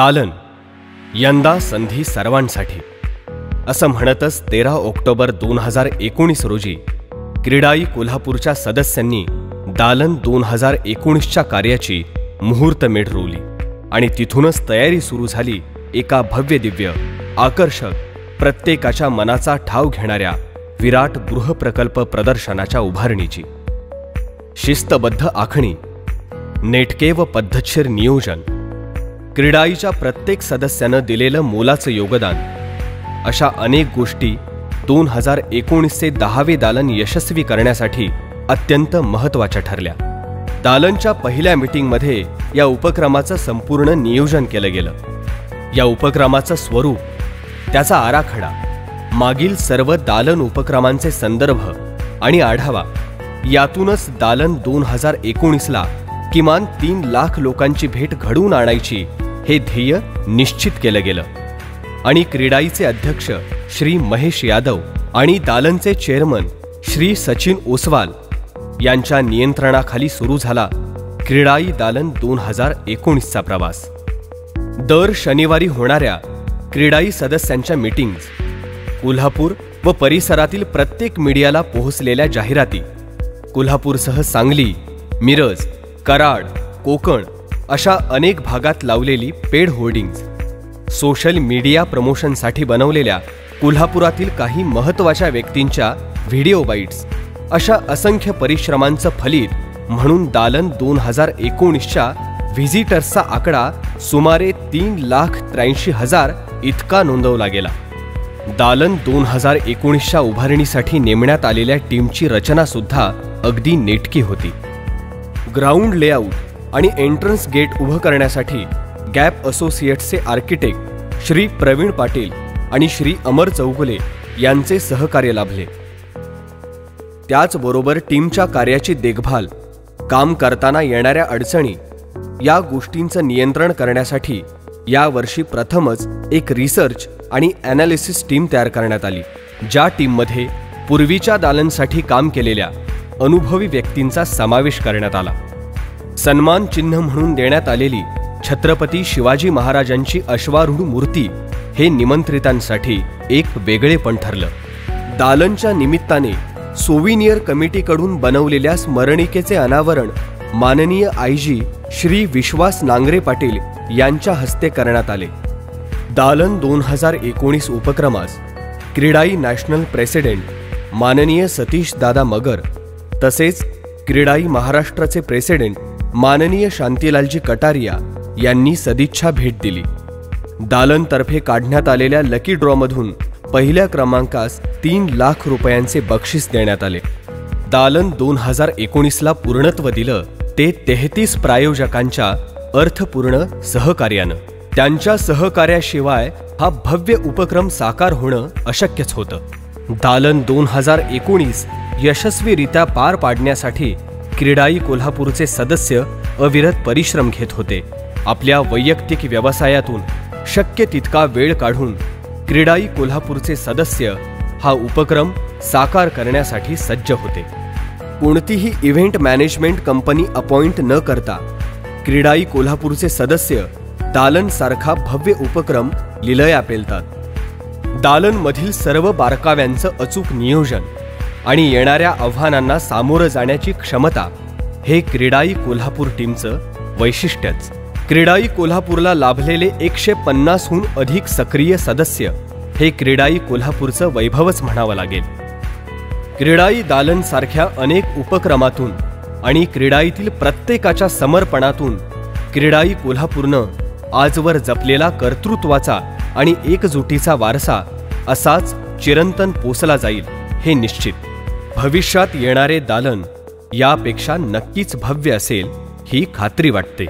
दालन, यंदा संधी सर्वांसाठी असं म्हणतच 13 ऑक्टोबर 2019 रोजी क्रीडाई कोल्हापूरच्या सदस्यांनी दालन 2019च्या कार्याची मुहूर्तमेढ रोवली आणि तिथूनच तयारी सुरू झाली एका भव्य दिव्य आकर्षक प्रत्येकाच्या मनाचा ठाव घेणाऱ्या विराट गृहप्रकल्प प्रदर्शनाच्या उभारणीची। शिस्तबद्ध आखणी, नेटके व पद्धतशीर नियोजन, क्रीडाईच्या प्रत्येक सदस्यानं दिलेलं मोलाचं योगदान, अशा अनेक गोष्टी 2019चे 10वे दालन यशस्वी करण्यासाठी अत्यंत महत्त्वाच्या ठरल्या। दालनच्या पहिल्या मीटिंगमध्ये या उपक्रमाचं संपूर्ण नियोजन केलं गेलं। या उपक्रमाचं स्वरूप, त्याचा आराखडा, मागील सर्व दालन उपक्रमांचे संदर्भ आणि आढावा, यातूनच दालन 2019ला किमान 3 लाख लोकांची भेट घडवून आणायची हे ध्येय निश्चित केलं गेलं आणि क्रीडाईचे अध्यक्ष श्री महेश यादव आणि दालनचे चेअरमन श्री सचिन ओसवाल यांच्या नियंत्रणाखाली सुरू झाला क्रीडाई दालन 2019चा प्रवास। दर शनिवारी होणाऱ्या क्रीडाई सदस्यांच्या मीटिंग्ज, कोल्हापूर व परिसरातील प्रत्येक मीडियाला पोहोचलेल्या जाहिराती, कोल्हापूरसह सांगली, मिरज, कराड, कोकण अशा अनेक भागात लावलेली पेड होर्डिंग्ज, सोशल मीडिया प्रमोशनसाठी बनवलेल्या कोल्हापुरातील काही महत्त्वाच्या व्यक्तींच्या व्हिडिओ बाईट्स, अशा असंख्य परिश्रमांचं फलित म्हणून दालन 2019च्या व्हिजिटर्सचा आकडा सुमारे 3,83,000 इतका नोंदवला गेला। दालन 2019च्या उभारणीसाठी नेमण्यात आलेल्या टीमची रचना सुद्धा अगदी नेटकी होती। ग्राउंड लेआउट आणि एंट्रन्स गेट उभं करण्यासाठी गॅप असोसिएट्सचे आर्किटेक्ट श्री प्रवीण पाटील आणि श्री अमर चौगुले यांचे सहकार्य लाभले। त्याचबरोबर टीमच्या कार्याची देखभाल, काम करताना येणाऱ्या अडचणी, या गोष्टींचं नियंत्रण करण्यासाठी यावर्षी प्रथमच एक रिसर्च आणि ॲनालिसिस टीम तयार करण्यात आली, ज्या टीममध्ये पूर्वीच्या दालनसाठी काम केलेल्या अनुभवी व्यक्तींचा समावेश करण्यात आला। सन्मान चिन्ह म्हणून देण्यात आलेली छत्रपती शिवाजी महाराजांची अश्वारूढ मूर्ती हे निमंत्रितांसाठी एक वेगळेपण ठरलं। दालनच्या निमित्ताने सोव्हिनियर कमिटीकडून बनवलेल्या स्मरणिकेचे अनावरण माननीय आयजी श्री विश्वास नांगरे पाटील यांच्या हस्ते करण्यात आले। दालन 2019 उपक्रमास क्रीडाई नॅशनल प्रेसिडेंट माननीय सतीश दादा मगर तसेच क्रीडाई महाराष्ट्राचे प्रेसिडेंट माननीय शांतीलालजी कटारिया यांनी सदिच्छा भेट दिली। दालनतर्फे काढण्यात आलेल्या लकी ड्रॉमधून पहिल्या क्रमांकास 3 लाख रुपयांचे बक्षीस देण्यात आले। दालन 2019ला पूर्णत्व दिलं ते 33 प्रायोजकांच्या अर्थपूर्ण सहकार्यानं। त्यांच्या सहकार्याशिवाय हा भव्य उपक्रम साकार होणं अशक्यच होतं। दालन 2019 यशस्वीरित्या पार पाडण्यासाठी क्रीडाई कोल्हापूरचे सदस्य अविरत परिश्रम घेत होते। आपल्या वैयक्तिक व्यवसायातून शक्य तितका वेळ काढून क्रीडाई कोल्हापूरचे सदस्य हा उपक्रम साकार करण्यासाठी सज्ज होते। कोणतीही इव्हेंट मॅनेजमेंट कंपनी अपॉइंट न करता क्रीडाई कोल्हापूरचे सदस्य दालन सारखा भव्य उपक्रम लिलया पेलतात। दालन मधील सर्व बारकाव्यांचं अचूक नियोजन आणि येणाऱ्या आव्हानांना सामोरं जाण्याची क्षमता हे क्रीडाई कोल्हापूर टीमचं वैशिष्ट्यच। क्रीडाई कोल्हापूरला लाभलेले 150हून अधिक सक्रिय सदस्य हे क्रीडाई कोल्हापूरचं वैभवच म्हणावं लागेल। क्रीडाई दालन सारख्या अनेक उपक्रमातून आणि क्रीडाईतील प्रत्येकाच्या समर्पणातून क्रीडाई कोल्हापूरनं आजवर जपलेला कर्तृत्वाचा आणि एकजुटीचा वारसा असाच चिरंतन पोसला जाईल हे निश्चित। भविष्यात येणारे दालन यापेक्षा नक्कीच भव्य असेल ही खात्री वाटते।